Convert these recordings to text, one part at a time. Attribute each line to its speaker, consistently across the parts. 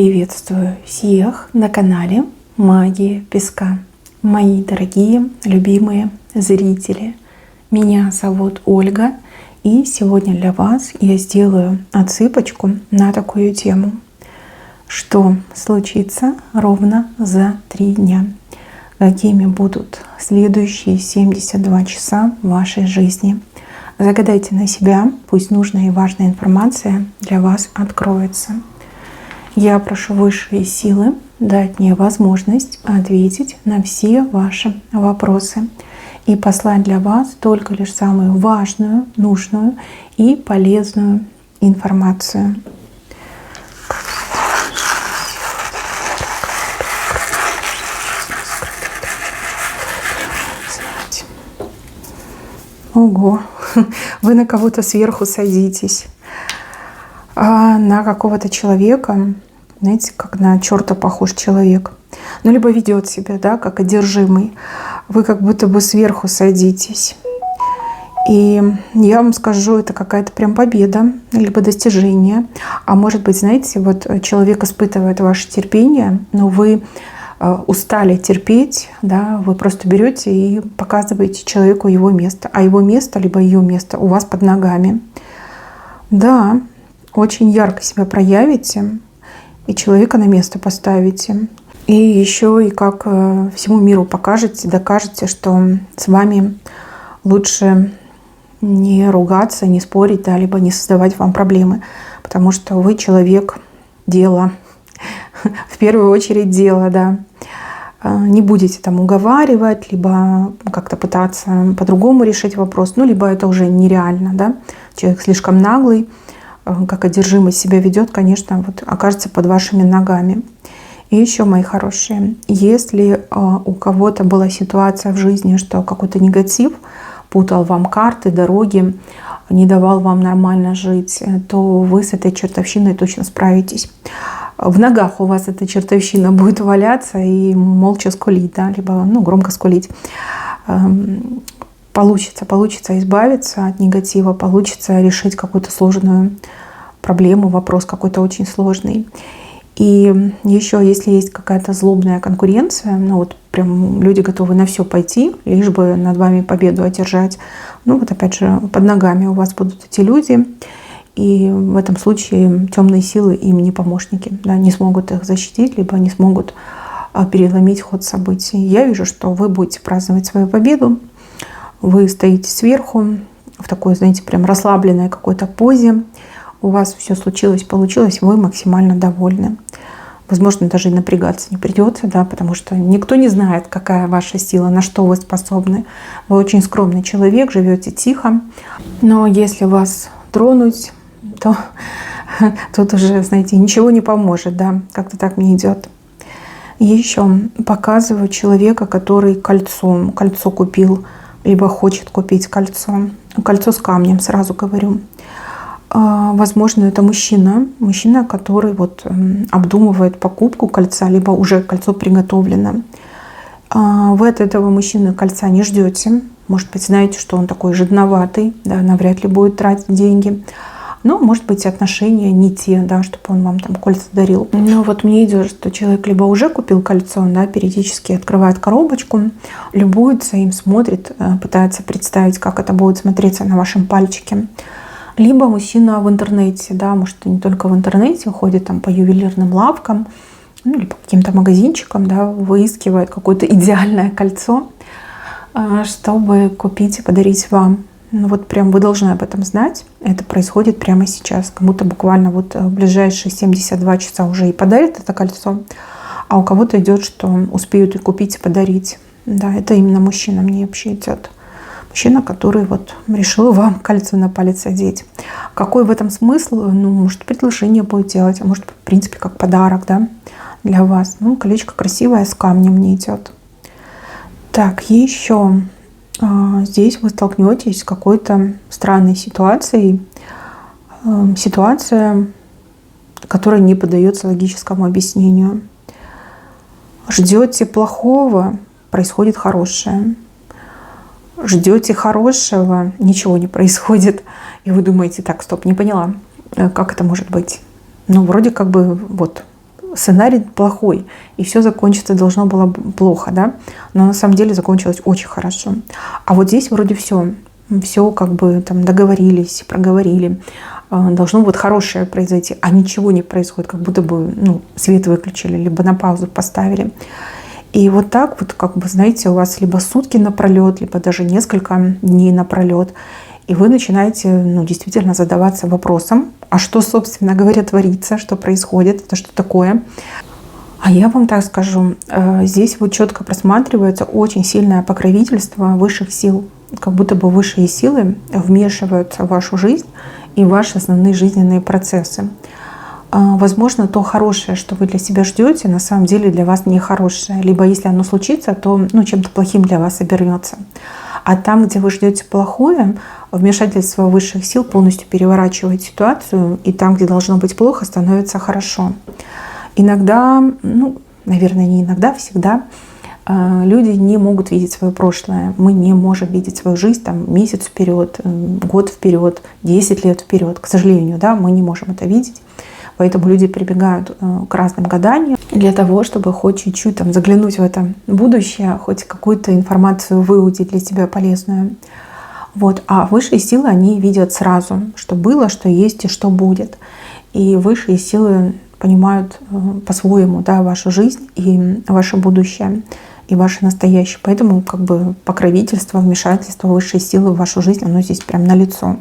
Speaker 1: Приветствую всех на канале Магия Песка. Мои дорогие, любимые зрители. Меня зовут Ольга. И сегодня для вас я сделаю отсыпочку на такую тему. Что случится ровно за 3 дня? Какими будут следующие 72 часа в вашей жизни? Загадайте на себя, пусть нужная и важная информация для вас откроется. Я прошу высшие силы дать мне возможность ответить на все ваши вопросы и послать для вас только лишь самую важную, нужную и полезную информацию. Ого, вы на кого-то сверху садитесь. А на какого-то человека, знаете, как на черта похож человек. Ну, либо ведет себя, да, как одержимый. Вы как будто бы сверху садитесь. И я вам скажу, это какая-то прям победа, либо достижение. А может быть, знаете, вот человек испытывает ваше терпение, но вы устали терпеть, да, вы просто берете и показываете человеку его место. А его место, либо ее место у вас под ногами. Да, очень ярко себя проявите и человека на место поставите. И еще и как всему миру покажете, докажете, что с вами лучше не ругаться, не спорить, да, либо не создавать вам проблемы. Потому что вы человек дела. В первую очередь дело, да. Не будете там уговаривать, либо как-то пытаться по-другому решить вопрос. Ну, либо это уже нереально, да. Человек слишком наглый, как одержимый себя ведет, конечно, вот окажется под вашими ногами. И еще, мои хорошие, если у кого-то была ситуация в жизни, что какой-то негатив путал вам карты, дороги, не давал вам нормально жить, то вы с этой чертовщиной точно справитесь. В ногах у вас эта чертовщина будет валяться и молча скулить, да, либо громко скулить. Получится избавиться от негатива, получится решить какую-то сложную проблему, вопрос какой-то очень сложный. И еще, если есть какая-то злобная конкуренция, вот прям люди готовы на все пойти, лишь бы над вами победу одержать, вот опять же под ногами у вас будут эти люди, и в этом случае темные силы им не помощники, да, не смогут их защитить, либо не смогут переломить ход событий. Я вижу, что вы будете праздновать свою победу. Вы стоите сверху в такой, знаете, прям расслабленной какой-то позе. У вас все случилось, получилось, вы максимально довольны. Возможно, даже и напрягаться не придется, да, потому что никто не знает, какая ваша сила, на что вы способны. Вы очень скромный человек, живете тихо. Но если вас тронуть, то тут уже, знаете, ничего не поможет, да, как-то так мне идет. Еще показываю человека, который кольцо купил, либо хочет купить кольцо. Кольцо с камнем, сразу говорю. Возможно, это мужчина, который вот обдумывает покупку кольца, либо уже кольцо приготовлено. Вы от этого мужчины кольца не ждете. Может быть, знаете, что он такой жадноватый, да, навряд ли будет тратить деньги. Но, может быть, отношения не те, да, чтобы он вам там кольца дарил. Но вот мне идет, что человек либо уже купил кольцо, да, периодически открывает коробочку, любуется им, смотрит, пытается представить, как это будет смотреться на вашем пальчике. Либо мужчина в интернете, да, может, не только в интернете, ходит там по ювелирным лавкам, или по каким-то магазинчикам, да, выискивает какое-то идеальное кольцо, чтобы купить и подарить вам. Вот прям вы должны об этом знать. Это происходит прямо сейчас. Кому-то буквально вот в ближайшие 72 часа уже и подарят это кольцо, а у кого-то идет, что успеют и купить, и подарить. Да, это именно мужчина мне вообще идет. Мужчина, который вот решил вам кольцо на палец одеть. Какой в этом смысл? Может, предложение будет делать, а может, в принципе, как подарок, да, для вас. Колечко красивое с камнем мне идет. Так, еще здесь вы столкнетесь с какой-то странной ситуацией. Ситуация, которая не поддается логическому объяснению. Ждете плохого, происходит хорошее. Ждете хорошего, ничего не происходит. И вы думаете, так, стоп, не поняла, как это может быть? Вроде как бы вот сценарий плохой, и все закончиться должно было плохо, да, но на самом деле закончилось очень хорошо. А вот здесь вроде все как бы там договорились, проговорили, должно вот хорошее произойти, а ничего не происходит, как будто бы свет выключили, либо на паузу поставили. И вот так вот, как бы, знаете, у вас либо сутки напролет, либо даже несколько дней напролет, и вы начинаете действительно задаваться вопросом, а что, собственно говоря, творится, что происходит, это что такое. А я вам так скажу, здесь вот четко просматривается очень сильное покровительство высших сил, как будто бы высшие силы вмешиваются в вашу жизнь и в ваши основные жизненные процессы. Возможно, то хорошее, что вы для себя ждете, на самом деле для вас не хорошее. Либо если оно случится, то чем-то плохим для вас обернется. А там, где вы ждете плохое, вмешательство высших сил полностью переворачивает ситуацию, и там, где должно быть плохо, становится хорошо. Иногда, наверное, не иногда, всегда люди не могут видеть свое прошлое. Мы не можем видеть свою жизнь месяц вперед, год вперед, 10 лет вперед. К сожалению, да, мы не можем это видеть. Поэтому люди прибегают к разным гаданиям для того, чтобы хоть чуть-чуть заглянуть в это будущее, хоть какую-то информацию выудить для себя полезную. Вот. А высшие силы, они видят сразу, что было, что есть и что будет. И высшие силы понимают по-своему, да, вашу жизнь и ваше будущее, и ваше настоящее. Поэтому как бы покровительство, вмешательство высшей силы в вашу жизнь, оно здесь прям налицо.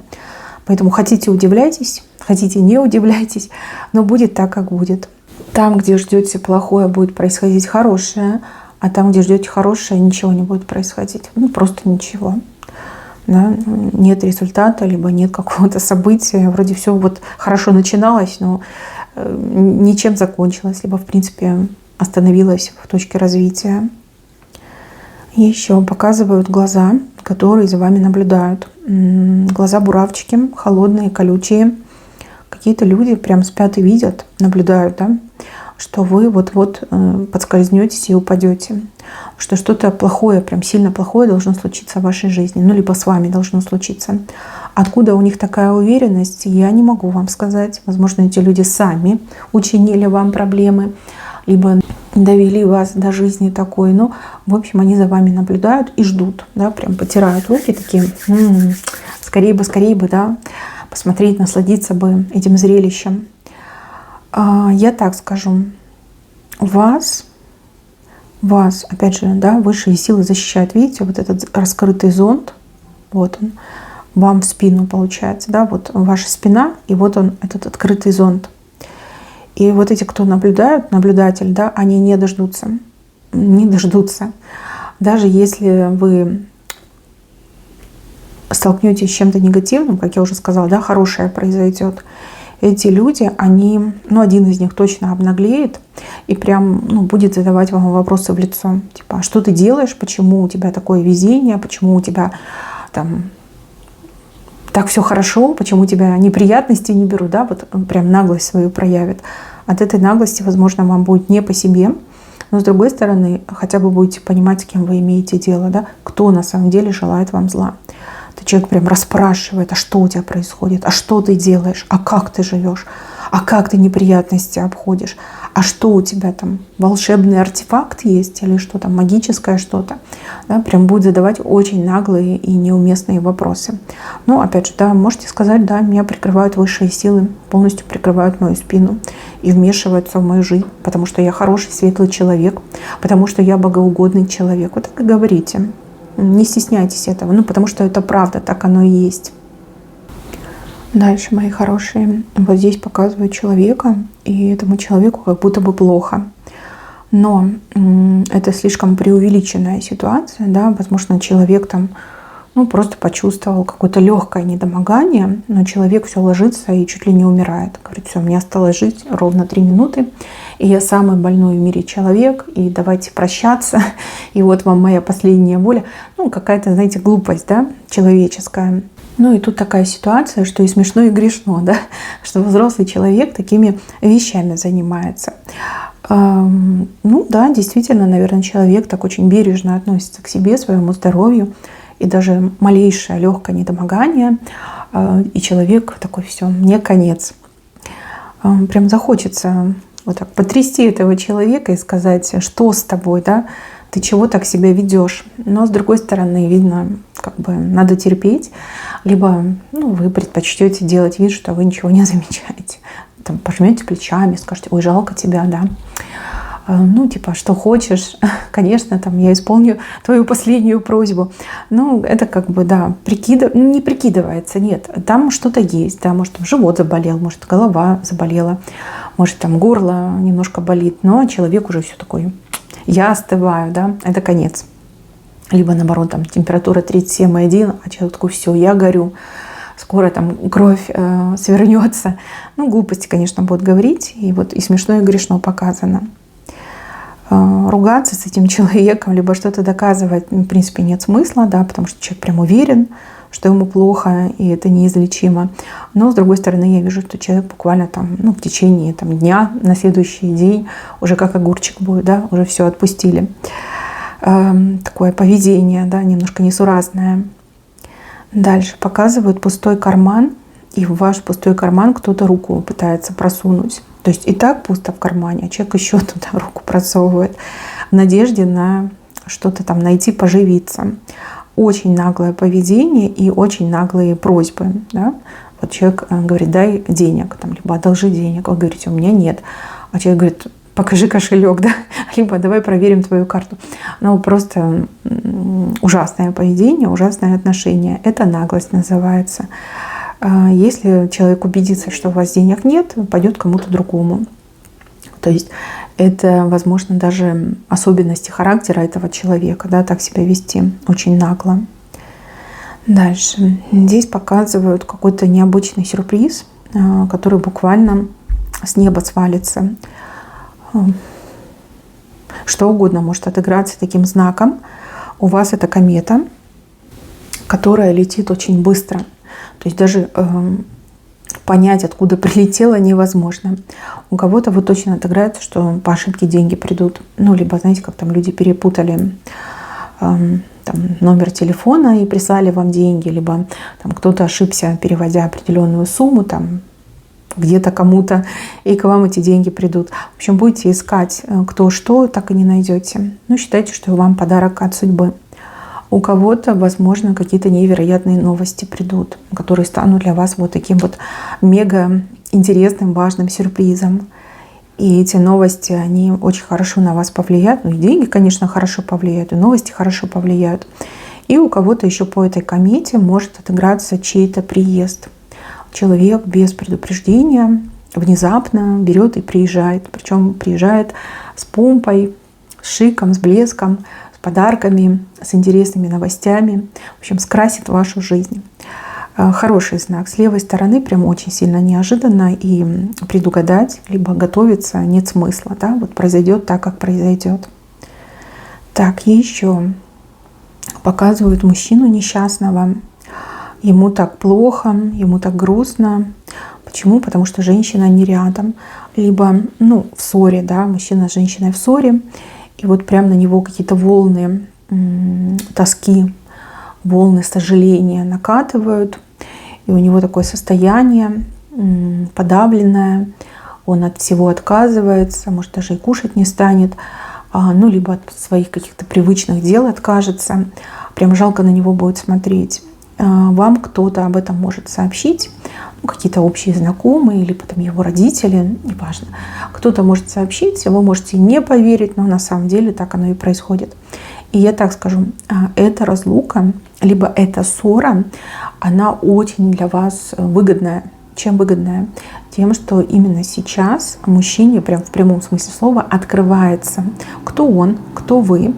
Speaker 1: Поэтому хотите — удивляйтесь, хотите — не удивляйтесь, но будет так, как будет. Там, где ждете плохое, будет происходить хорошее, а там, где ждете хорошее, ничего не будет происходить. Просто ничего. Да? Нет результата, либо нет какого-то события. Вроде все вот хорошо начиналось, но ничем закончилось, либо, в принципе, остановилось в точке развития. Еще показывают глаза, которые за вами наблюдают. Глаза буравчики, холодные, колючие. Какие-то люди прям спят и видят, наблюдают, да, что вы вот-вот подскользнетесь и упадете. Что что-то плохое, прям сильно плохое должно случиться в вашей жизни. Либо с вами должно случиться. Откуда у них такая уверенность, я не могу вам сказать. Возможно, эти люди сами учинили вам проблемы, либо довели вас до жизни такой. Но, в общем, они за вами наблюдают и ждут, да, прям потирают руки такие, скорее бы, да, посмотреть, насладиться бы этим зрелищем. Я так скажу, вас, опять же, да, высшие силы защищают. Видите, вот этот раскрытый зонт, вот он, вам в спину получается, да, вот ваша спина, и вот он, этот открытый зонт. И вот эти, кто наблюдают, наблюдатель, да, они не дождутся. Даже если вы столкнетесь с чем-то негативным, как я уже сказала, да, хорошее произойдет, эти люди, они, один из них точно обнаглеет и прям будет задавать вам вопросы в лицо. Типа, а что ты делаешь, почему у тебя такое везение, почему у тебя так все хорошо, почему тебя неприятности не берут, да, вот прям наглость свою проявит. От этой наглости, возможно, вам будет не по себе, но с другой стороны, хотя бы будете понимать, с кем вы имеете дело, да, кто на самом деле желает вам зла. То человек прям расспрашивает, а что у тебя происходит, а что ты делаешь, а как ты живешь, а как ты неприятности обходишь, а что у тебя там, волшебный артефакт есть или что там, магическое что-то. Да, прям будет задавать очень наглые и неуместные вопросы. Опять же, да, можете сказать, да, меня прикрывают высшие силы, полностью прикрывают мою спину и вмешиваются в мою жизнь, потому что я хороший, светлый человек, потому что я богоугодный человек. Вот так и говорите. Не стесняйтесь этого, потому что это правда, так оно и есть. Дальше, мои хорошие, вот здесь показывают человека, и этому человеку как будто бы плохо. Но это слишком преувеличенная ситуация, да, возможно, человек просто почувствовал какое-то легкое недомогание, но человек все ложится и чуть ли не умирает. Говорит, все, мне осталось жить ровно 3 минуты, и я самый больной в мире человек, и давайте прощаться, и вот вам моя последняя воля. Какая-то, знаете, глупость, да, человеческая. И тут такая ситуация, что и смешно, и грешно, да, что взрослый человек такими вещами занимается. Да, действительно, наверное, человек так очень бережно относится к себе, своему здоровью, и даже малейшее легкое недомогание, и человек такой, все, мне конец. Прям захочется вот так потрясти этого человека и сказать, что с тобой, да, ты чего так себя ведешь. Но с другой стороны, видно, как бы надо терпеть, либо вы предпочтете делать вид, что вы ничего не замечаете. Там, пожмете плечами, скажете, ой, жалко тебя, да. Типа, что хочешь, конечно, там я исполню твою последнюю просьбу. Это как бы, да, не прикидывается, нет. Там что-то есть, да, может, там живот заболел, может, голова заболела, может, там горло немножко болит, но человек уже все такой, я остываю, да, это конец. Либо, наоборот, там температура 37,1, а человек такой, все, я горю, скоро там кровь свернется. Глупости, конечно, будут говорить, и смешно, и грешно показано. Ругаться с этим человеком, либо что-то доказывать, в принципе, нет смысла, да, потому что человек прям уверен, что ему плохо, и это неизлечимо. Но, с другой стороны, я вижу, что человек буквально там, в течение дня, на следующий день уже как огурчик будет, да, уже все отпустили. Такое поведение, да, немножко несуразное. Дальше показывают пустой карман, и в ваш пустой карман кто-то руку пытается просунуть. То есть и так пусто в кармане, а человек еще туда руку просовывает в надежде на что-то там найти, поживиться. Очень наглое поведение и очень наглые просьбы. Да? Вот человек говорит, дай денег, там, либо одолжи денег. Вы говорите, у меня нет. А человек говорит, покажи кошелек, да? Либо давай проверим твою карту. Просто ужасное поведение, ужасное отношение. Это наглость называется. Если человек убедится, что у вас денег нет, пойдет к кому-то другому. То есть это, возможно, даже особенности характера этого человека, да, так себя вести очень нагло. Дальше. Здесь показывают какой-то необычный сюрприз, который буквально с неба свалится. Что угодно может отыграться таким знаком. У вас это комета, которая летит очень быстро. То есть даже понять, откуда прилетело, невозможно. У кого-то вот точно отыграется, что по ошибке деньги придут. Либо, знаете, как там люди перепутали номер телефона и прислали вам деньги, либо там кто-то ошибся, переводя определенную сумму там где-то кому-то, и к вам эти деньги придут. В общем, будете искать кто что, так и не найдете. Считайте, что вам подарок от судьбы. У кого-то, возможно, какие-то невероятные новости придут, которые станут для вас вот таким вот мега интересным, важным сюрпризом. И эти новости, они очень хорошо на вас повлияют. И деньги, конечно, хорошо повлияют, и новости хорошо повлияют. И у кого-то еще по этой комете может отыграться чей-то приезд. Человек без предупреждения внезапно берет и приезжает. Причем приезжает с помпой, с шиком, с блеском, подарками, с интересными новостями. В общем, скрасит вашу жизнь. Хороший знак. С левой стороны прям очень сильно неожиданно, и предугадать, либо готовиться нет смысла. Да? Вот произойдет так, как произойдет. Так, еще показывают мужчину несчастного. Ему так плохо, ему так грустно. Почему? Потому что женщина не рядом. Либо в ссоре, да, мужчина с женщиной в ссоре. И вот прям на него какие-то волны тоски, волны сожаления накатывают. И у него такое состояние подавленное. Он от всего отказывается, может, даже и кушать не станет. Либо от своих каких-то привычных дел откажется. Прям жалко на него будет смотреть. Вам кто-то об этом может сообщить, какие-то общие знакомые, или потом его родители, неважно. Кто-то может сообщить, вы можете не поверить, но на самом деле так оно и происходит. И я так скажу, эта разлука, либо эта ссора, она очень для вас выгодная. Чем выгодная? Тем, что именно сейчас мужчине, прям в прямом смысле слова, открывается, кто он, кто вы,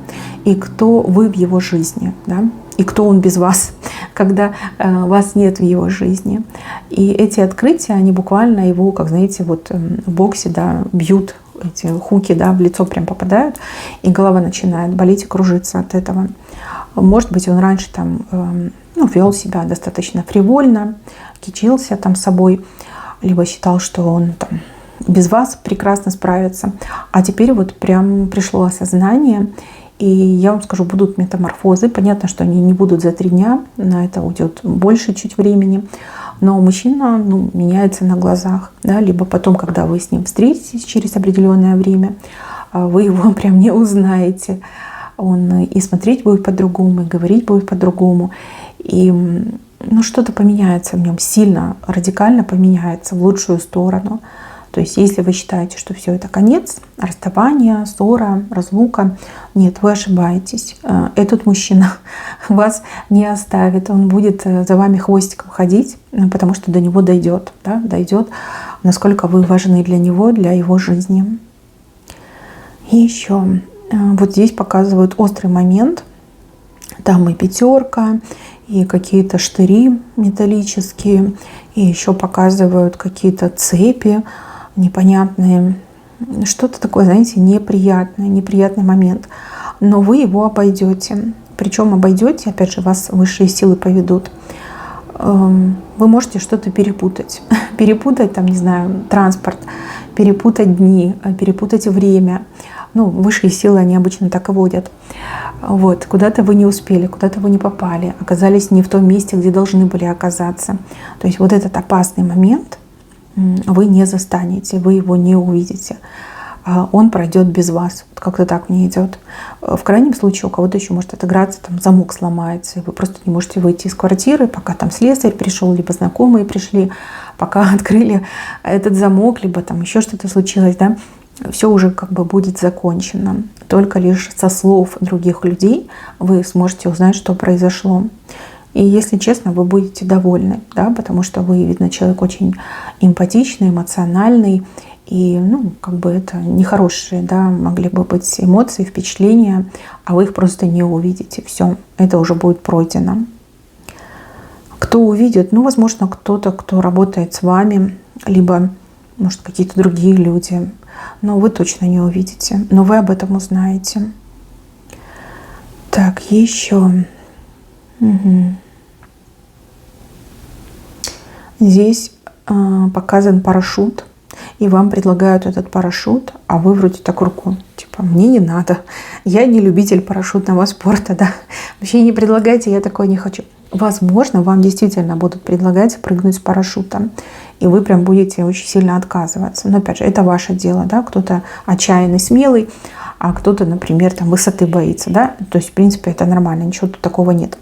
Speaker 1: и кто вы в его жизни, да? И кто он без вас, когда вас нет в его жизни. И эти открытия, они буквально его, как знаете, вот в боксе, да, бьют, эти хуки, да, в лицо прям попадают, и голова начинает болеть и кружиться от этого. Может быть, он раньше там вел себя достаточно фривольно, кичился там собой, либо считал, что он там без вас прекрасно справится. А теперь вот прям пришло осознание. И я вам скажу, будут метаморфозы. Понятно, что они не будут за 3 дня, на это уйдет больше чуть времени. Но мужчина меняется на глазах, да, либо потом, когда вы с ним встретитесь через определенное время, вы его прям не узнаете. Он и смотреть будет по-другому, и говорить будет по-другому. И что-то поменяется в нем, сильно, радикально поменяется в лучшую сторону. То есть если вы считаете, что все это конец, расставание, ссора, разлука, нет, вы ошибаетесь. Этот мужчина вас не оставит, он будет за вами хвостиком ходить, потому что до него дойдет, да, дойдет, насколько вы важны для него, для его жизни. И еще вот здесь показывают острый момент. Там и пятерка, и какие-то штыри металлические, и еще показывают какие-то цепи непонятные. Что-то такое, знаете, неприятный момент. Но вы его обойдете. Причем обойдете, опять же, вас высшие силы поведут. Вы можете что-то перепутать. Перепутать, там, не знаю, транспорт, перепутать дни, перепутать время. Высшие силы, они обычно так и водят. Вот, куда-то вы не успели, куда-то вы не попали, оказались не в том месте, где должны были оказаться. То есть вот этот опасный момент вы не застанете, вы его не увидите. Он пройдет без вас. Вот как-то так мне идет. В крайнем случае у кого-то еще может отыграться, там замок сломается, и вы просто не можете выйти из квартиры, пока там слесарь пришел, либо знакомые пришли, пока открыли этот замок, либо там еще что-то случилось, да. Все уже как бы будет закончено. Только лишь со слов других людей вы сможете узнать, что произошло. И если честно, вы будете довольны, да, потому что вы, видно, человек очень эмпатичный, эмоциональный. И, как бы это нехорошие, да, могли бы быть эмоции, впечатления, а вы их просто не увидите. Все, это уже будет пройдено. Кто увидит? Возможно, кто-то, кто работает с вами, либо, может, какие-то другие люди. Но вы точно не увидите. Но вы об этом узнаете. Так, еще. Здесь показан парашют. И вам предлагают этот парашют, а вы вроде так руку, типа, мне не надо. Я не любитель парашютного спорта, да. Вообще не предлагайте, я такое не хочу. Возможно, вам действительно будут предлагать прыгнуть с парашютом. И вы прям будете очень сильно отказываться. Но опять же, это ваше дело, да. Кто-то отчаянный, смелый, а кто-то, например, там высоты боится, да. То есть, в принципе, это нормально, ничего тут такого нет.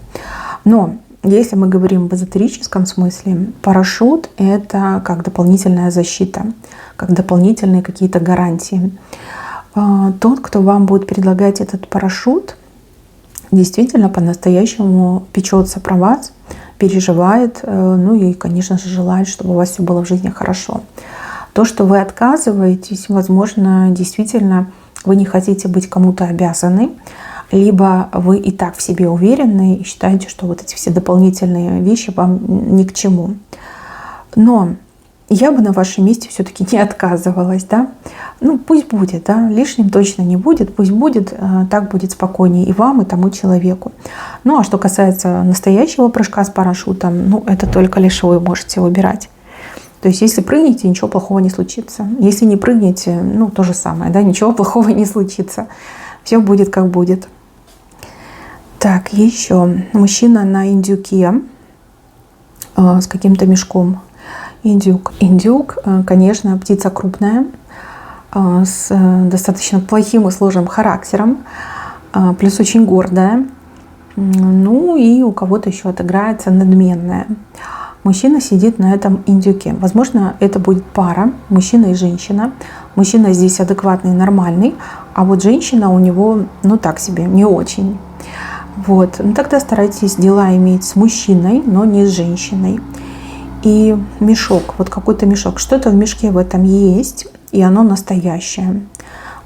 Speaker 1: Но если мы говорим в эзотерическом смысле, парашют — это как дополнительная защита, как дополнительные какие-то гарантии. Тот, кто вам будет предлагать этот парашют, действительно по-настоящему печется про вас, переживает, и, конечно же, желает, чтобы у вас все было в жизни хорошо. То, что вы отказываетесь, возможно, действительно вы не хотите быть кому-то обязаны, либо вы и так в себе уверены и считаете, что вот эти все дополнительные вещи вам ни к чему. Но я бы на вашем месте все-таки не отказывалась, да. Пусть будет, да, лишним точно не будет, пусть будет, так будет спокойнее и вам, и тому человеку. А что касается настоящего прыжка с парашютом, это только лишь вы можете выбирать. То есть если прыгнете, ничего плохого не случится. Если не прыгнете, то же самое, да, ничего плохого не случится. Все будет как будет. Так, еще мужчина на индюке с каким-то мешком. Индюк. Индюк, конечно, птица крупная, с достаточно плохим и сложным характером, плюс очень гордая. И у кого-то еще отыграется надменная. Мужчина сидит на этом индюке. Возможно, это будет пара, мужчина и женщина. Мужчина здесь адекватный, нормальный, а вот женщина у него, так себе, не очень. Вот. Тогда старайтесь дела иметь с мужчиной, но не с женщиной. И мешок, вот какой-то мешок. Что-то в мешке в этом есть, и оно настоящее.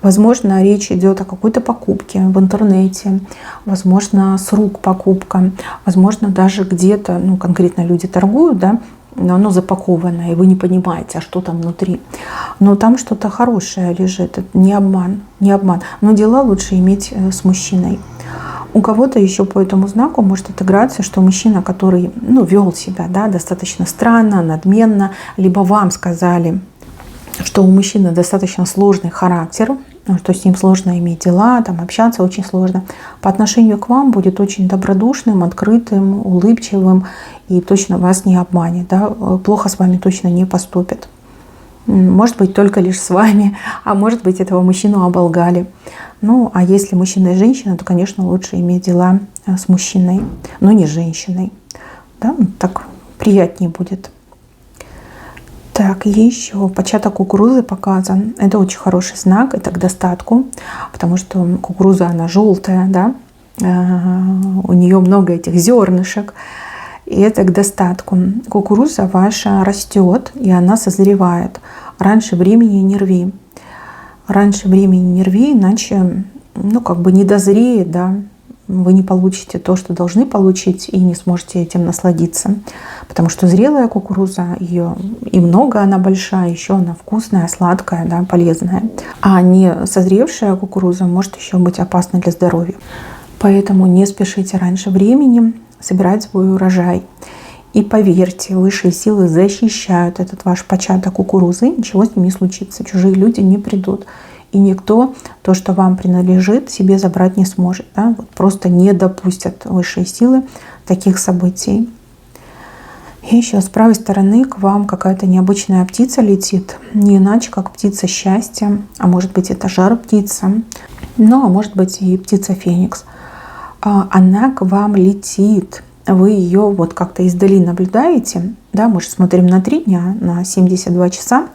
Speaker 1: Возможно, речь идет о какой-то покупке в интернете, возможно, с рук покупка, возможно, даже где-то, конкретно люди торгуют, да, но оно запакованное, и вы не понимаете, а что там внутри. Но там что-то хорошее лежит, это не обман, не обман. Но дела лучше иметь с мужчиной. У кого-то еще по этому знаку может отыграться, что мужчина, который вел себя, да, достаточно странно, надменно, либо вам сказали, что у мужчины достаточно сложный характер, ну, что с ним сложно иметь дела, там, общаться очень сложно, по отношению к вам будет очень добродушным, открытым, улыбчивым и точно вас не обманет, да, плохо с вами точно не поступит. Может быть, только лишь с вами, а может быть, этого мужчину оболгали. Ну, а если мужчина и женщина, то, конечно, лучше иметь дела с мужчиной, но не с женщиной. Да? Так приятнее будет. Так, еще початок кукурузы показан. Это очень хороший знак, это к достатку, потому что кукуруза, она желтая, да? У нее много этих зернышек. И это к достатку. Кукуруза ваша растет, и она созревает. Раньше времени не рви. Раньше времени не рви, иначе, ну, как бы не дозреет, да. Вы не получите то, что должны получить, и не сможете этим насладиться. Потому что зрелая кукуруза, ее и много, она большая, еще она вкусная, сладкая, да, полезная. А не созревшая кукуруза может еще быть опасна для здоровья. Поэтому не спешите раньше времени собирать свой урожай. И поверьте, высшие силы защищают этот ваш початок кукурузы, ничего с ним не случится, чужие люди не придут. И никто то, что вам принадлежит, себе забрать не сможет. Да? Вот просто не допустят высшие силы таких событий. И еще с правой стороны к вам какая-то необычная птица летит, не иначе, как птица счастья, а может быть это жар-птица, ну а может быть и птица Феникс. Она к вам летит, вы ее вот как-то издали наблюдаете, да, мы же смотрим на 3 дня, на 72 часа,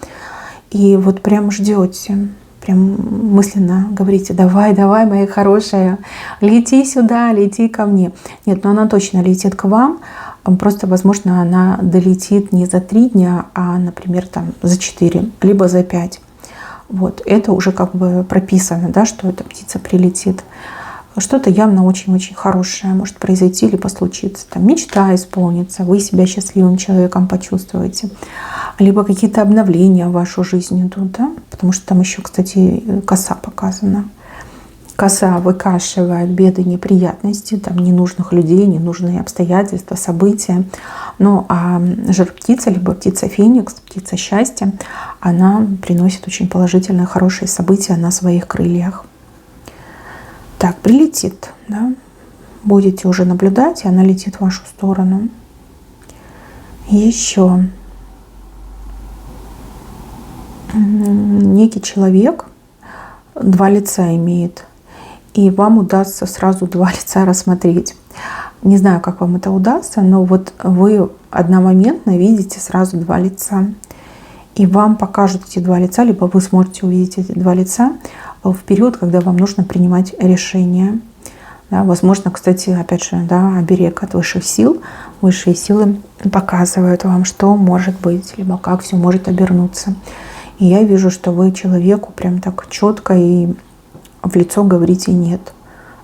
Speaker 1: и вот прям ждете, прям мысленно говорите: давай, давай, моя хорошая, лети сюда, лети ко мне. Нет, но она точно летит к вам, просто, возможно, она долетит не за 3 дня, а, например, там за 4, либо за 5. Вот, это уже как бы прописано, да, что эта птица прилетит. Что-то явно очень-очень хорошее может произойти либо случиться. Там мечта исполнится, вы себя счастливым человеком почувствуете. Либо какие-то обновления в вашу жизнь идут, да? Потому что там еще, кстати, коса показана. Коса выкашивает беды, неприятности, там ненужных людей, ненужные обстоятельства, события. Ну а жар-птица, либо птица Феникс, птица счастья, она приносит очень положительные, хорошие события на своих крыльях. Так, прилетит, да? Будете уже наблюдать, и она летит в вашу сторону. Еще некий человек 2 лица имеет, и вам удастся сразу 2 лица рассмотреть. Не знаю, как вам это удастся, но вот вы одномоментно видите сразу 2 лица. И вам покажут эти 2 лица, либо вы сможете увидеть эти 2 лица в период, когда вам нужно принимать решение. Да, возможно, кстати, опять же, да, оберег от высших сил. Высшие силы показывают вам, что может быть, либо как все может обернуться. И я вижу, что вы человеку прям так четко и в лицо говорите «нет».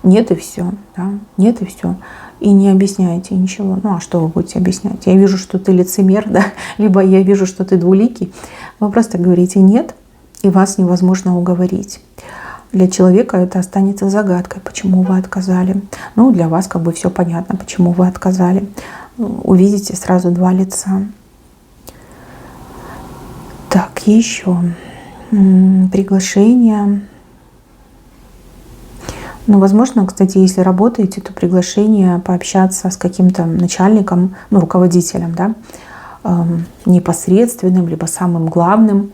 Speaker 1: Нет и все. Да? Нет и все. И не объясняете ничего. Ну а что вы будете объяснять? Я вижу, что ты лицемер, да? Либо я вижу, что ты двуликий. Вы просто говорите «нет», и вас невозможно уговорить. Для человека это останется загадкой, почему вы отказали. Ну, для вас как бы все понятно, почему вы отказали. Увидите сразу 2 лица. Так, еще приглашение. Ну, возможно, кстати, если работаете, то приглашение пообщаться с каким-то начальником, ну, руководителем, да, непосредственным, либо самым главным.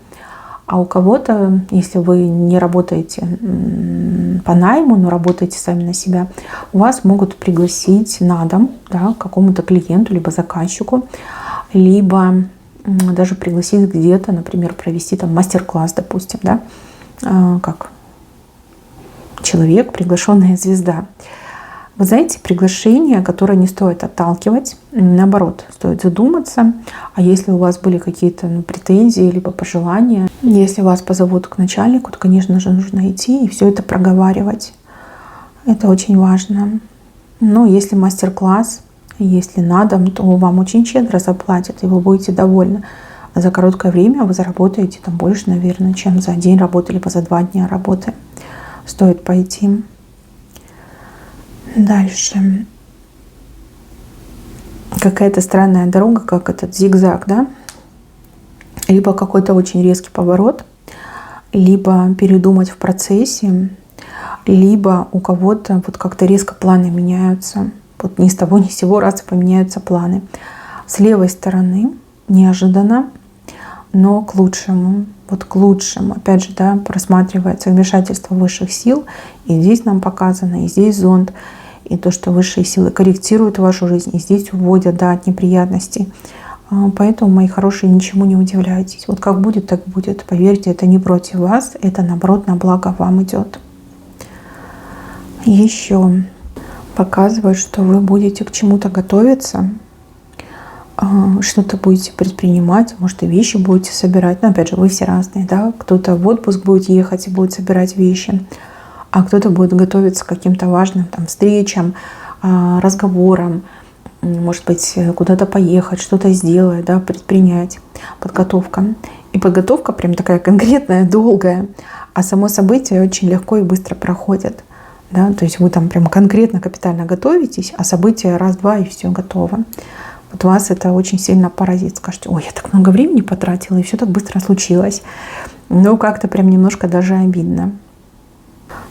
Speaker 1: А у кого-то, если вы не работаете по найму, но работаете сами на себя, вас могут пригласить на дом, да, к какому-то клиенту, либо заказчику, либо даже пригласить где-то, например, провести там мастер-класс, допустим, да, как человек, приглашенная звезда. Вы знаете, приглашение, которое не стоит отталкивать, наоборот, стоит задуматься. А если у вас были какие-то претензии, либо пожелания, если вас позовут к начальнику, то, конечно же, нужно идти и все это проговаривать. Это очень важно. Но если мастер-класс, если на дом, то вам очень щедро заплатят, и вы будете довольны. За короткое время вы заработаете там больше, наверное, чем за день работы, либо за 2 дня работы. Стоит пойти. Дальше. Какая-то странная дорога, как этот зигзаг, да? Либо какой-то очень резкий поворот. либо передумать в процессе, либо у кого-то вот как-то резко планы меняются. Вот ни с того ни с сего раз поменяются планы. С левой стороны неожиданно, но к лучшему. Вот к лучшему. Опять же, да, просматривается вмешательство высших сил. И здесь нам показано, и здесь зонд. И то, что высшие силы корректируют вашу жизнь, и здесь уводят, да, от неприятностей. Поэтому, мои хорошие, ничему не удивляйтесь. Вот как будет, так будет. Поверьте, это не против вас, это наоборот на благо вам идет. Еще показывает, что вы будете к чему-то готовиться, что-то будете предпринимать, может, и вещи будете собирать. Но опять же, вы все разные, да. Кто-то в отпуск будет ехать и будет собирать вещи, а кто-то будет готовиться к каким-то важным там встречам, разговорам, может быть, куда-то поехать, что-то сделать, да, предпринять. Подготовка. И подготовка прям такая конкретная, долгая, а само событие очень легко и быстро проходит. Да? То есть вы там прям конкретно, капитально готовитесь, а событие раз-два и все готово. Вот вас это очень сильно поразит. Скажете: ой, я так много времени потратила, и все так быстро случилось. Ну, как-то прям немножко даже обидно.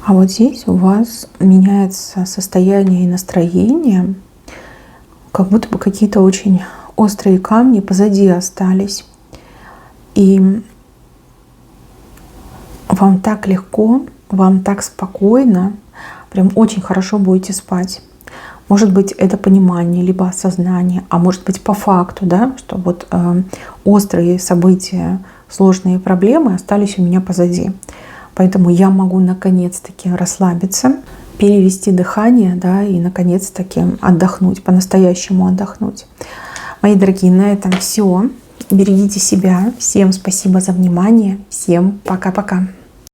Speaker 1: А вот здесь у вас меняется состояние и настроение, как будто бы какие-то очень острые камни позади остались. И вам так легко, вам так спокойно, прям очень хорошо будете спать. Может быть, это понимание, либо осознание, а может быть по факту, да, что вот острые события, сложные проблемы остались у меня позади. Поэтому я могу наконец-таки расслабиться, перевести дыхание, да, и наконец-таки отдохнуть, по-настоящему отдохнуть. Мои дорогие, на этом все. Берегите себя. Всем спасибо за внимание. Всем пока-пока.